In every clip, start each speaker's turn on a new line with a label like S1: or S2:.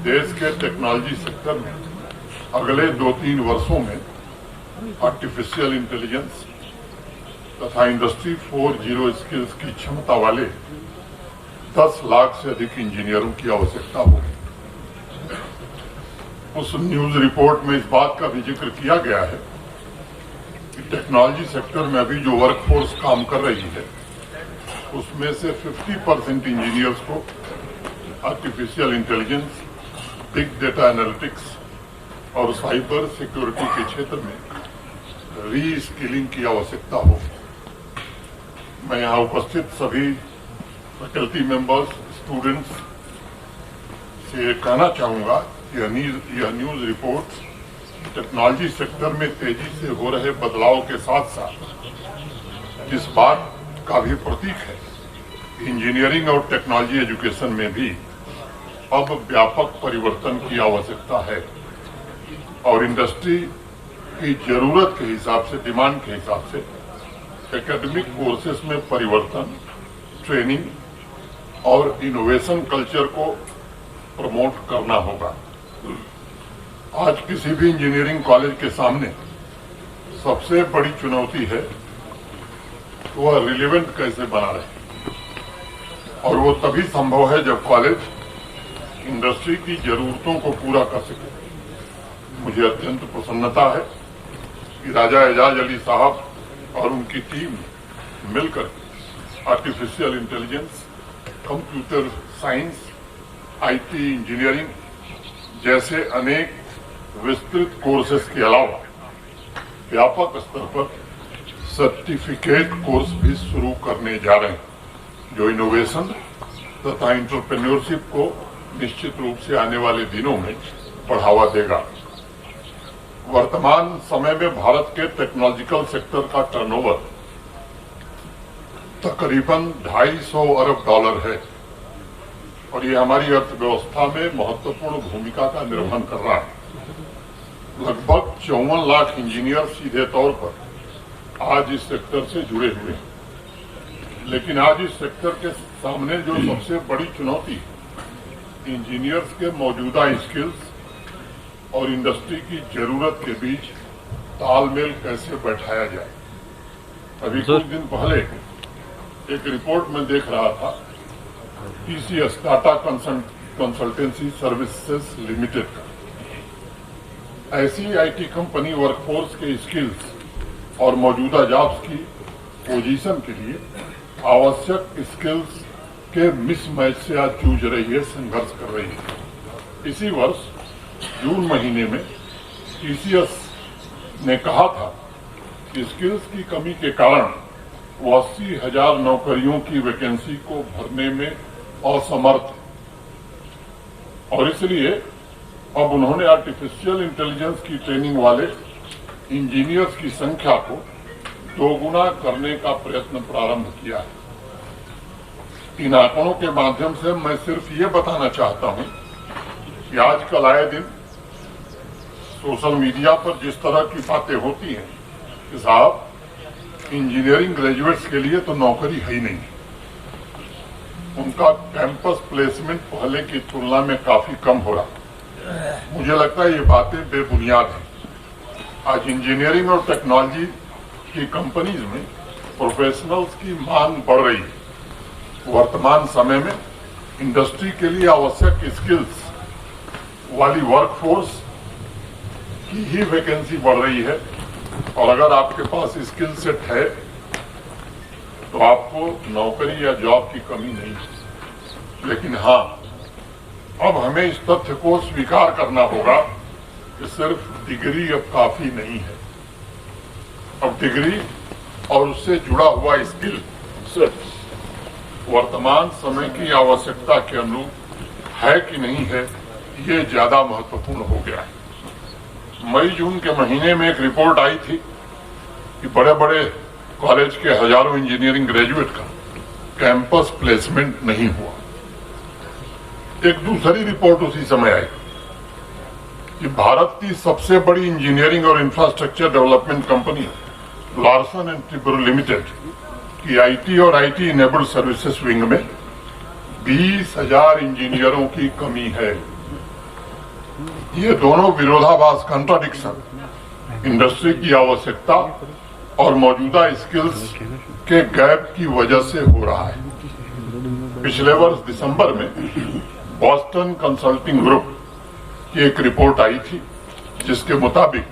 S1: देश के technology sector में अगले 2-3 वर्षों में आर्टिफिशियल इंटेलिजेंस तथा इंडस्ट्री 4.0 स्किल्स की क्षमता वाले 10 लाख से अधिक इंजीनियरों की आवश्यकता होगी। उस न्यूज रिपोर्ट में इस बात का भी जिक्र किया गया है कि टेक्नोलॉजी सेक्टर में अभी जो वर्कफोर्स काम कर रही है उसमें से 50% इंजीनियर्स को artificial intelligence, big data analytics और साइबर सिक्योरिटी के क्षेत्र में री स्किलिंग की आवश्यकता होगी। मैं यहाँ उपस्थित सभी फैकल्टी मेंबर्स, स्टूडेंट्स से कहना चाहूँगा कि यह न्यूज रिपोर्ट टेक्नोलॉजी सेक्टर में तेजी से हो रहे बदलाव के साथ साथ इस बात का भी प्रतीक है कि इंजीनियरिंग और टेक्नोलॉजी एजुकेशन में भी अब व्यापक परिवर्तन की आवश्यकता है और इंडस्ट्री की जरूरत के हिसाब से, डिमांड के हिसाब से एकेडमिक कोर्सेज में परिवर्तन, ट्रेनिंग और इनोवेशन कल्चर को प्रमोट करना होगा। आज किसी भी इंजीनियरिंग कॉलेज के सामने सबसे बड़ी चुनौती है वह रिलेवेंट कैसे बना रहे, और वो तभी संभव है जब कॉलेज इंडस्ट्री की जरूरतों को पूरा कर सके। मुझे अत्यंत प्रसन्नता है कि राजा एजाज अली साहब और उनकी टीम मिलकर artificial intelligence, computer science, IT engineering जैसे अनेक विस्तृत कोर्सेज के अलावा व्यापक स्तर पर सर्टिफिकेट कोर्स भी शुरू करने जा रहे हैं जो इनोवेशन तथा एंटरप्रेन्योरशिप को निश्चित रूप से आने वाले दिनों में बढ़ावा देगा। वर्तमान समय में भारत के टेक्नोलॉजिकल सेक्टर का टर्नओवर तकरीबन $250 अरब है और ये हमारी अर्थव्यवस्था में महत्वपूर्ण भूमिका का निर्वहन कर रहा है। लगभग 54 लाख इंजीनियर सीधे तौर पर आज इस सेक्टर से जुड़े हुए हैं, लेकिन आज इस सेक्टर के सामने जो सबसे बड़ी चुनौती है, इंजीनियर्स के मौजूदा स्किल्स और इंडस्ट्री की जरूरत के बीच तालमेल कैसे बैठाया जाए। अभी कुछ दिन पहले एक रिपोर्ट में देख रहा था, TCS Tata consultancy services limited का ऐसी आईटी कंपनी वर्कफोर्स के स्किल्स और मौजूदा जॉब्स की पोजीशन के लिए आवश्यक स्किल्स के मिसमैच से आज जूझ रही है, संघर्ष कर रही है। इसी वर्ष जून महीने में TCS ने कहा था कि स्किल्स की कमी के कारण वो 80,000 नौकरियों की वैकेंसी को भरने में असमर्थ और इसलिए अब उन्होंने आर्टिफिशियल इंटेलिजेंस की ट्रेनिंग वाले इंजीनियर्स की संख्या को दोगुना करने का प्रयत्न प्रारंभ किया है। इन आंकड़ों के माध्यम से मैं सिर्फ ये बताना चाहता हूं कि आजकल आए दिन सोशल मीडिया पर जिस तरह की बातें होती हैं कि साहब इंजीनियरिंग ग्रेजुएट्स के लिए तो नौकरी है ही नहीं, उनका कैंपस प्लेसमेंट पहले की तुलना में काफी कम हो रहा। मुझे लगता है ये बातें बेबुनियाद हैं। आज इंजीनियरिंग और टेक्नोलॉजी की कंपनीज में प्रोफेशनल्स की मांग बढ़ रही है। वर्तमान समय में इंडस्ट्री के लिए आवश्यक स्किल्स वाली वर्कफोर्स की ही वैकेंसी बढ़ रही है और अगर आपके पास स्किल सेट है तो आपको नौकरी या जॉब की कमी नहीं है। लेकिन हाँ, अब हमें इस तथ्य को स्वीकार करना होगा कि सिर्फ डिग्री अब काफी नहीं है। अब डिग्री और उससे जुड़ा हुआ स्किल सेट वर्तमान समय की आवश्यकता के अनुरूप है कि नहीं है, ये ज्यादा महत्वपूर्ण हो गया है। मई जून के महीने में एक रिपोर्ट आई थी कि बड़े बड़े कॉलेज के हजारों इंजीनियरिंग ग्रेजुएट का कैंपस प्लेसमेंट नहीं हुआ। एक दूसरी रिपोर्ट उसी समय आई कि भारत की सबसे बड़ी इंजीनियरिंग और infrastructure development company Larsen and Toubro limited की आईटी और आईटी इनेबल्ड सर्विसेज विंग में 20,000 इंजीनियरों की कमी है। ये दोनों विरोधाभास, कंट्राडिक्शन, इंडस्ट्री की आवश्यकता और मौजूदा स्किल्स के गैप की वजह से हो रहा है। पिछले वर्ष दिसंबर में बॉस्टन कंसल्टिंग ग्रुप की एक रिपोर्ट आई थी, जिसके मुताबिक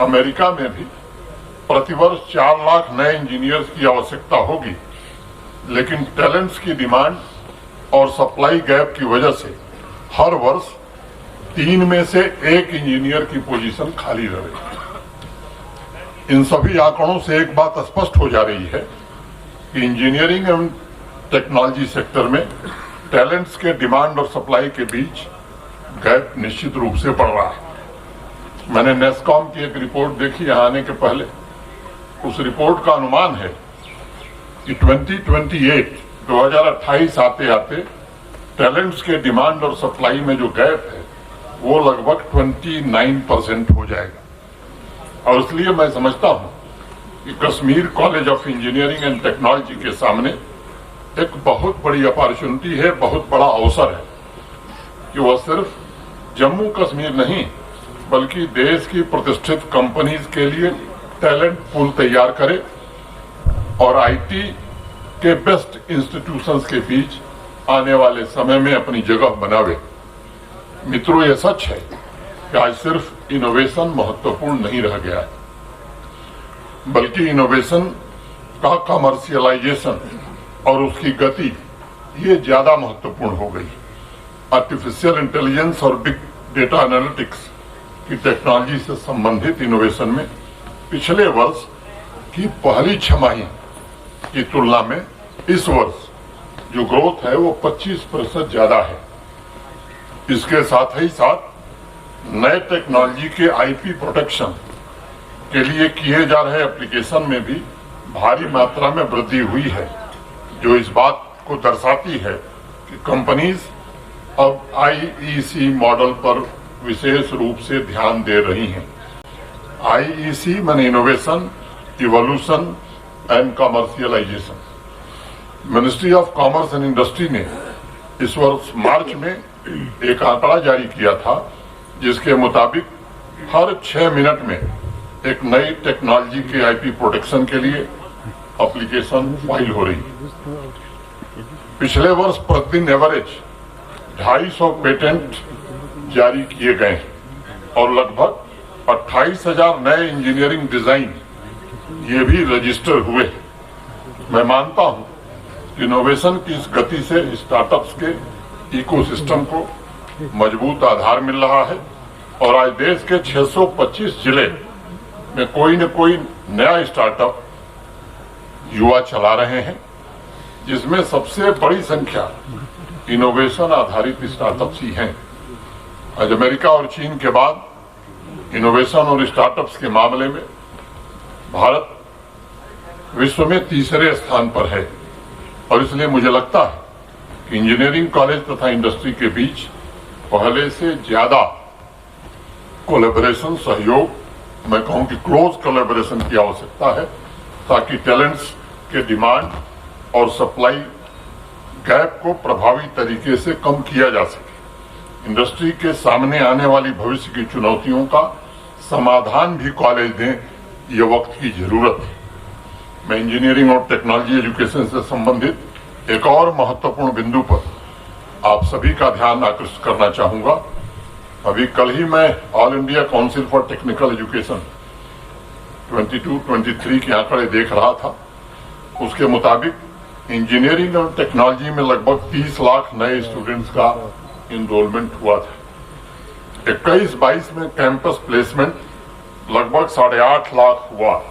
S1: अमेरिका में भी प्रतिवर्ष 4 लाख नए इंजीनियर्स की आवश्यकता होगी, लेकिन टैलेंट्स की डिमांड और सप्लाई गैप की वजह से हर वर्ष 3 में से 1 इंजीनियर की पोजीशन खाली रह रही है। इन सभी आंकड़ों से एक बात स्पष्ट हो जा रही है कि इंजीनियरिंग एवं टेक्नोलॉजी सेक्टर में टैलेंट्स के डिमांड और सप्लाई के बीच गैप निश्चित रूप से बढ़ रहा है। मैंने नेस्कॉम की एक रिपोर्ट देखी यहाँ आने के पहले। उस रिपोर्ट का अनुमान है कि 2028 आते आते टैलेंट्स के डिमांड और सप्लाई में जो गैप है वो लगभग 29% हो जाएगा। और इसलिए मैं समझता हूं कि Kashmir college of engineering and technology के सामने एक बहुत बड़ी अपॉर्चुनिटी है, बहुत बड़ा अवसर है कि वह सिर्फ जम्मू कश्मीर नहीं बल्कि देश की प्रतिष्ठित कंपनीज के लिए टैलेंट पूल तैयार करे और आईटी के बेस्ट इंस्टीट्यूशंस के बीच आने वाले समय में अपनी जगह बनावे। मित्रों, यह सच है कि आज सिर्फ इनोवेशन महत्वपूर्ण नहीं रह गया है, बल्कि इनोवेशन का कमर्शियलाइजेशन और उसकी गति ये ज्यादा महत्वपूर्ण हो गई। आर्टिफिशियल इंटेलिजेंस और बिग डेटा एनालिटिक्स की टेक्नोलॉजी से संबंधित इनोवेशन में पिछले वर्ष की पहली छमाही की तुलना में इस वर्ष जो ग्रोथ है वो 25% ज्यादा है। इसके साथ ही साथ नए टेक्नोलॉजी के आईपी प्रोटेक्शन के लिए किए जा रहे एप्लीकेशन में भी भारी मात्रा में वृद्धि हुई है, जो इस बात को दर्शाती है कि कंपनीज अब आईईसी मॉडल पर विशेष रूप से ध्यान दे रही हैं। आईईसी माने innovation, evolution and commercialisation. Ministry of commerce and industry ने इस वर्ष मार्च में एक आंकड़ा जारी किया था, जिसके मुताबिक हर 6 मिनट में एक नई टेक्नोलॉजी के आईपी प्रोटेक्शन के लिए एप्लीकेशन फाइल हो रही है। पिछले वर्ष प्रतिदिन एवरेज 250 पेटेंट जारी किए गए और लगभग 28,000 नए इंजीनियरिंग डिजाइन ये भी रजिस्टर हुए। मैं मानता हूं कि इनोवेशन की इस गति से स्टार्टअप्स के इकोसिस्टम को मजबूत आधार मिल रहा है और आज देश के 625 जिले में कोई न कोई नया स्टार्टअप युवा चला रहे हैं, जिसमें सबसे बड़ी संख्या इनोवेशन आधारित स्टार्टअप्स ही हैं। आज अमेरिका और चीन के बाद इनोवेशन और स्टार्टअप्स के मामले में भारत विश्व में तीसरे स्थान पर है और इसलिए मुझे लगता है कि इंजीनियरिंग कॉलेज तथा इंडस्ट्री के बीच पहले से ज्यादा कोलैबोरेशन, सहयोग, मैं कहूं कि क्लोज कोलैबोरेशन की आवश्यकता है, ताकि टैलेंट्स के डिमांड और सप्लाई गैप को प्रभावी तरीके से कम किया जा सके। इंडस्ट्री के सामने आने वाली भविष्य की चुनौतियों का समाधान भी कॉलेज दें, ये वक्त की जरूरत है। मैं इंजीनियरिंग और टेक्नोलॉजी एजुकेशन से संबंधित एक और महत्वपूर्ण बिंदु पर आप सभी का ध्यान आकर्षित करना चाहूंगा। अभी कल ही मैं all India council for technical education 22-23 के आंकड़े देख रहा था। उसके मुताबिक इंजीनियरिंग और टेक्नोलॉजी में लगभग 30 लाख नए स्टूडेंट्स का इनरोलमेंट हुआ था। 21-22 में कैंपस प्लेसमेंट लगभग 8.5 लाख हुआ।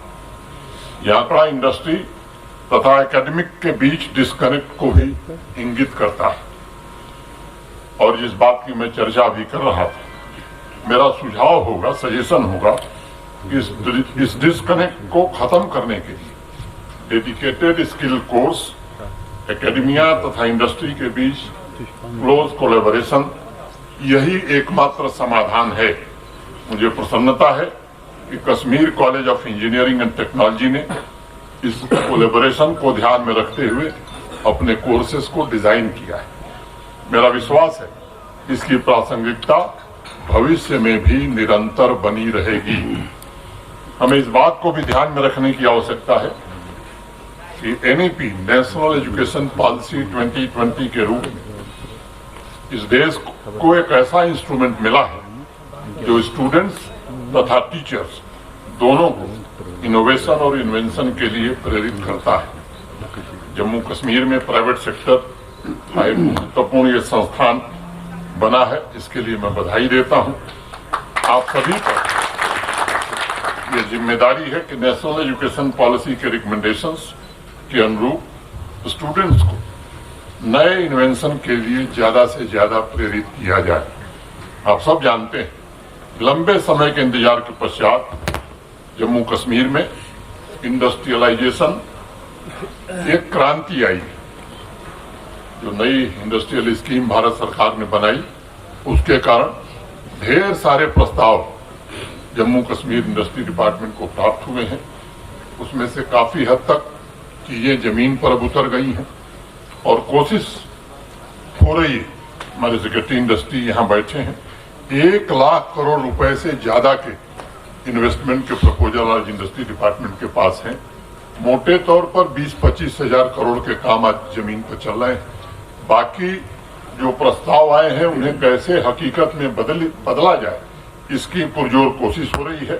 S1: यह आंकड़ा इंडस्ट्री तथा एकेडमिक के बीच डिस्कनेक्ट को भी इंगित करता है और जिस बात की मैं चर्चा भी कर रहा था, मेरा सुझाव होगा, सजेशन होगा कि इस डिस्कनेक्ट को खत्म करने के लिए डेडिकेटेड स्किल कोर्स, एकेडमिया तथा इंडस्ट्री के बीच क्लोज कोलैबोरेशन यही एकमात्र समाधान है। मुझे प्रसन्नता है कि Kashmir college of engineering and technology ने इस कोलैबोरेशन को ध्यान में रखते हुए अपने कोर्सेज को डिजाइन किया है। मेरा विश्वास है इसकी प्रासंगिकता भविष्य में भी निरंतर बनी रहेगी। हमें इस बात को भी ध्यान में रखने की आवश्यकता है कि एनईपी नेशनल एजुकेशन पॉलिसी 2020 के रूप में इस देश को एक ऐसा इंस्ट्रूमेंट मिला है जो स्टूडेंट्स तथा टीचर्स दोनों को इनोवेशन और इन्वेंशन के लिए प्रेरित करता है। जम्मू कश्मीर में प्राइवेट सेक्टर का एक महत्वपूर्ण ये संस्थान बना है, इसके लिए मैं बधाई देता हूं। आप सभी पर ये जिम्मेदारी है कि नेशनल एजुकेशन पॉलिसी के रिकमेंडेशंस के अनुरूप स्टूडेंट्स को नए इन्वेंशन के लिए ज्यादा से ज्यादा प्रेरित किया जाए। आप सब जानते हैं, लंबे समय के इंतजार के पश्चात जम्मू कश्मीर में इंडस्ट्रियलाइजेशन एक क्रांति आई। जो नई इंडस्ट्रियल स्कीम भारत सरकार ने बनाई, उसके कारण ढेर सारे प्रस्ताव जम्मू कश्मीर इंडस्ट्री डिपार्टमेंट को प्राप्त हुए हैं। उसमें से काफी हद तक चीजें जमीन पर अब उतर गई हैं और कोशिश हो रही है। हमारे सेक्रेटरी इंडस्ट्री यहाँ बैठे हैं, 1 लाख करोड़ रुपए से ज्यादा के इन्वेस्टमेंट के प्रपोजल आज इंडस्ट्री डिपार्टमेंट के पास हैं। मोटे तौर पर 20-25 हजार करोड़ के काम आज जमीन पर चल रहे हैं। बाकी जो प्रस्ताव आए हैं उन्हें कैसे हकीकत में बदला जाए, इसकी पुरजोर कोशिश हो रही है।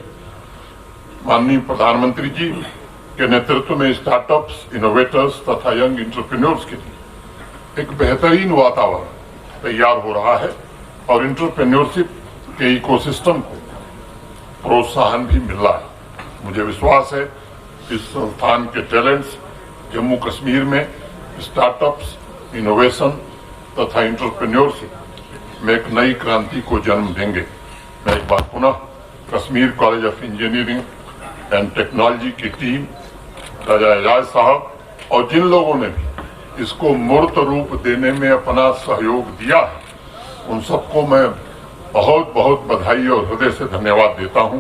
S1: माननीय प्रधानमंत्री जी के नेतृत्व में स्टार्टअप्स, इनोवेटर्स तथा यंग एंटरप्रेन्योर्स के लिए एक बेहतरीन वातावरण तैयार हो रहा है और एंटरप्रेन्योरशिप के इकोसिस्टम को प्रोत्साहन भी मिल रहा है। मुझे विश्वास है इस संस्थान के टैलेंट्स जम्मू कश्मीर में स्टार्टअप्स, इनोवेशन तथा एंटरप्रेन्योरशिप में एक नई क्रांति को जन्म देंगे। मैं एक बार पुनः Kashmir college of engineering and technology की टीम, राजा एजाज साहब और जिन लोगों ने भी इसको मूर्त रूप देने में अपना सहयोग दिया है, उन सबको मैं बहुत बहुत बधाई और हृदय से धन्यवाद देता हूं।